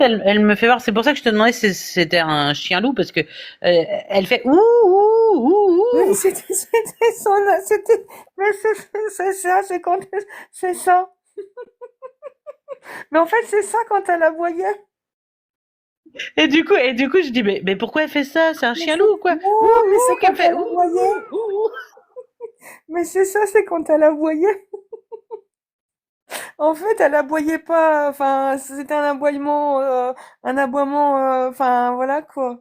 elle me fait voir. C'est pour ça que je te demandais si c'était un chien loup parce que elle fait ouh ouh ouh Oui, ouh. c'était son, c'était, mais c'est ça, c'est ça. Mais en fait, c'est ça quand elle aboyait. Et du coup, je dis mais pourquoi elle fait ça? C'est un Mais chien c'est, loup ou quoi? Ouh non, mais c'est ouh qu'elle quand fait elle ouh aboyait. ouh ouh. Mais c'est ça, c'est quand elle aboyait. En fait, elle aboyait pas, enfin, c'était un aboiement, enfin, voilà, quoi.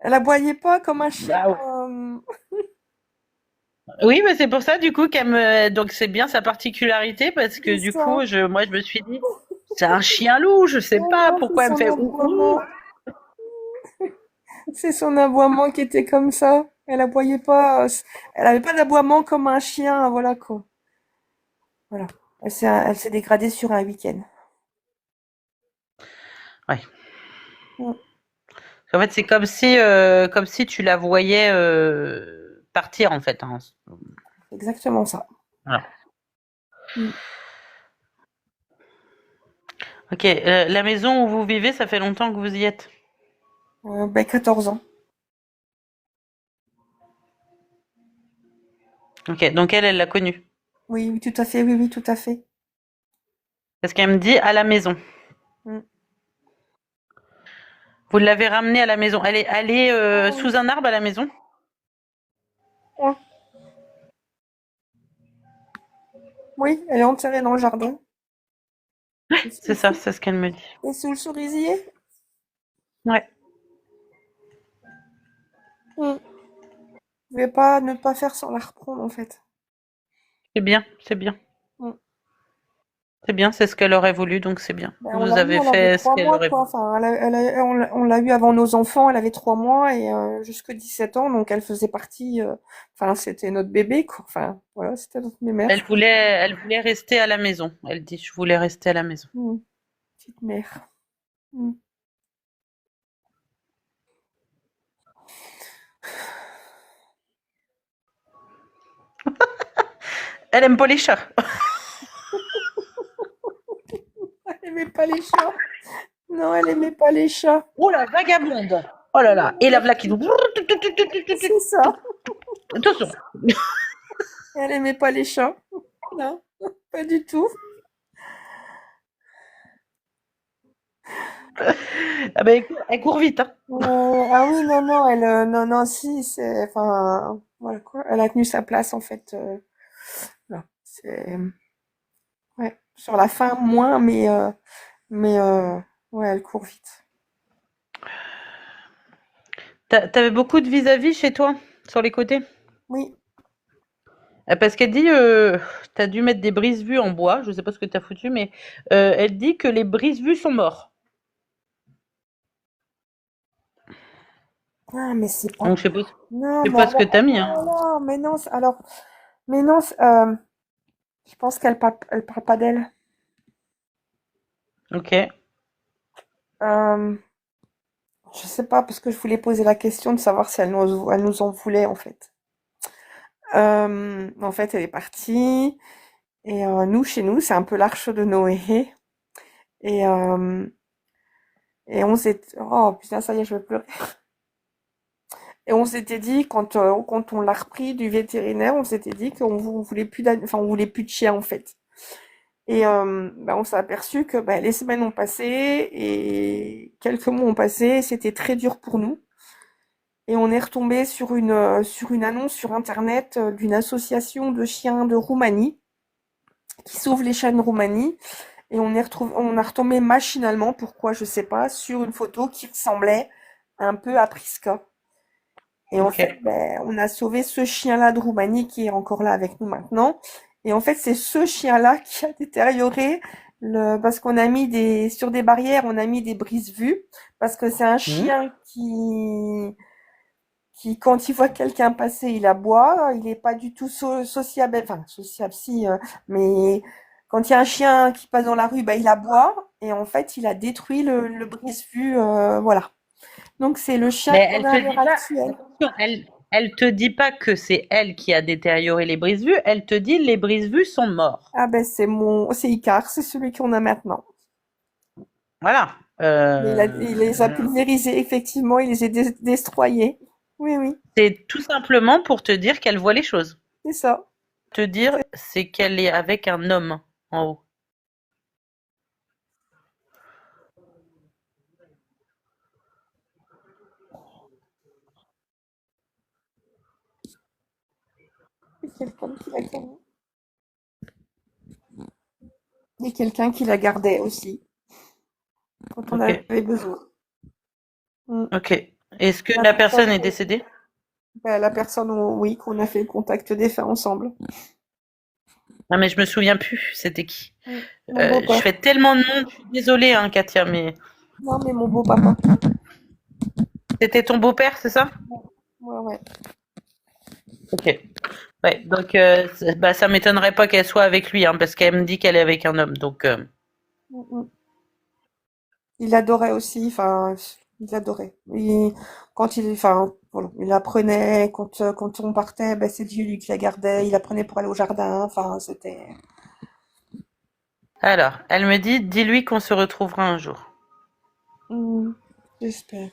Elle aboyait pas comme un chien, Bah, euh, oui, mais c'est pour ça du coup qu'elle me donc c'est bien sa particularité parce que c'est du ça. coup moi je me suis dit c'est un chien loup, je sais Non, pas non, c'est pourquoi elle me son fait ouh ouh. aboiement. C'est son aboiement qui était comme ça. Elle aboyait pas, elle avait pas d'aboiement comme un chien, voilà, quoi. Voilà. Elle s'est dégradée sur un week-end. Ouais. Mm. En fait, c'est comme si tu la voyais partir en fait, hein. Exactement ça. Voilà. Mm. Ok, la maison où vous vivez, ça fait longtemps que vous y êtes. Ben, 14 ans. Ok, donc elle l'a connue. Oui, oui, tout à fait, oui, oui, tout à fait. Parce qu'elle me dit à la maison. Mm. Vous l'avez ramenée à la maison. Elle est Ah oui. sous un arbre à la maison. Ouais. Oui, elle est enterrée dans le jardin. Et C'est ça, c'est ce qu'elle me dit. sous le cerisier. Ouais, Mm. Je vais pas ne pas faire sans la reprendre, en fait. c'est bien, c'est bien. Mm. C'est bien, c'est ce qu'elle aurait voulu, donc c'est bien. Ben, on Vous l'a eu, avez elle avait fait ce trois qu'elle mois, aurait quoi. voulu. Enfin, on l'a eu avant nos enfants, elle avait 3 mois et jusque 17 ans, donc elle faisait partie. Enfin, c'était notre bébé, quoi. Enfin, voilà, c'était notre mémère. Elle voulait rester à la maison. Elle dit, je voulais rester à la maison. Mm. Petite mère. Mm. Elle aime pas les chats. Elle aimait pas les chats. Non, elle aimait pas les chats. Oh la vagabonde. Oh là là. Et la blague qui nous. C'est ça. Attention. Elle aimait pas les chats. Non, pas du tout. Ah ben, elle court vite, hein. Ah oui, non, non, non, non, si, c'est, enfin, voilà quoi. Elle a tenu sa place en fait. Voilà. C'est, ouais, sur la fin moins, mais ouais, elle court vite. T'avais beaucoup de vis-à-vis chez toi, sur les côtés? Oui. Parce qu'elle dit, t'as dû mettre des brise-vues en bois, je sais pas ce que t'as foutu, mais elle dit que les brise-vues sont morts. Ah, mais c'est pas. Donc Non, je sais mais pas ce que alors, t'as mis, hein. oh là là, mais non, alors, mais non, je pense elle parle pas d'elle. Ok. Euh, je sais pas parce que je voulais poser la question de savoir si elle nous en voulait en fait. En fait, elle est partie et nous, chez nous, c'est un peu l'arche de Noé et et on s'est, oh putain, ça y est, je vais pleurer. Et on s'était dit quand on l'a repris du vétérinaire, on s'était dit on voulait plus enfin on voulait plus de chien en fait. Et bah, on s'est aperçu que bah, les semaines ont passé et quelques mois ont passé, c'était très dur pour nous. Et on est retombé sur une annonce sur internet d'une association de chiens de Roumanie qui sauve les chiens de Roumanie. Et on a retombé machinalement, pourquoi je sais pas, sur une photo qui ressemblait un peu à Prisca. Et en Ok. fait, ben, on a sauvé ce chien-là de Roumanie qui est encore là avec nous maintenant. Et en fait, c'est ce chien-là qui a détérioré parce qu'on a mis sur des barrières, on a mis des brises-vues parce que c'est un Mhm. chien qui, quand il voit quelqu'un passer, il aboie. Il est pas du tout sociable, enfin, sociable si, mais quand il y a un chien qui passe dans la rue, ben, il aboie. Et en fait, il a détruit le brise-vue, voilà. Donc, c'est le chien Mais qu'on elle a te à dit l'heure pas, actuelle. attention, elle te dit pas que c'est elle qui a détérioré les brise-vues, elle te dit les brise-vues sont morts. Ah ben c'est Icar, c'est celui qu'on a maintenant. Voilà. Mais il les a Euh, pulvérisés, effectivement, il les a destroyés. Oui, oui, c'est tout simplement pour te dire qu'elle voit les choses. c'est ça. Te dire, c'est qu'elle est avec un homme en haut. C'est quelqu'un qui la gardait. Et quelqu'un qui la gardait aussi, quand on Ok, avait besoin. Mm. ok. Est-ce que La la personne personne, est décédée? la personne, oui, qu'on a fait le contact des faits ensemble. Ah mais je me souviens plus, c'était qui? Mon Je beau-père. fais tellement de noms, je suis désolée, hein, Katia, mais Non, mais mon beau-papa. c'était ton beau-père, c'est ça? Ouais, ouais. Ok. Ouais, donc bah, ça m'étonnerait pas qu'elle soit avec lui, hein, parce qu'elle me dit qu'elle est avec un homme. Donc, Mm, mm. Il adorait aussi, enfin, il adorait. Enfin, voilà, il apprenait, quand on partait, ben, c'est lui qui la gardait, il apprenait pour aller au jardin, enfin, c'était. alors, elle me dit, dis-lui qu'on se retrouvera un jour. Mm. J'espère.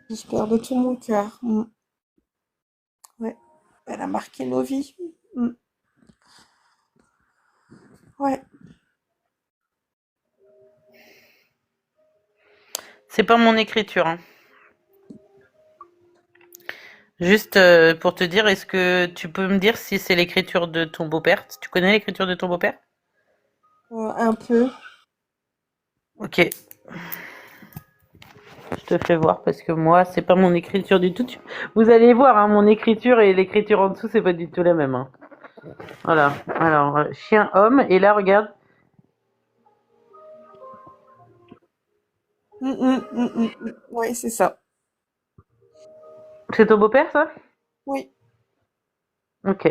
J'espère de tout mon cœur. Mm. Ouais. Elle a marqué nos vies. Mm. Ouais. C'est pas mon écriture, hein. Juste pour te dire, est-ce que tu peux me dire si c'est l'écriture de ton beau-père? Tu connais l'écriture de ton beau-père? Un peu. Ok, je te fais voir parce que moi, c'est pas mon écriture du tout. Vous allez voir, hein, mon écriture et l'écriture en dessous, c'est pas du tout la même, hein. Voilà. Alors, chien homme. Et là, regarde, Mm, mm, mm, mm, mm. Ouais, c'est ça. c'est ton beau-père, ça? Oui. Ok.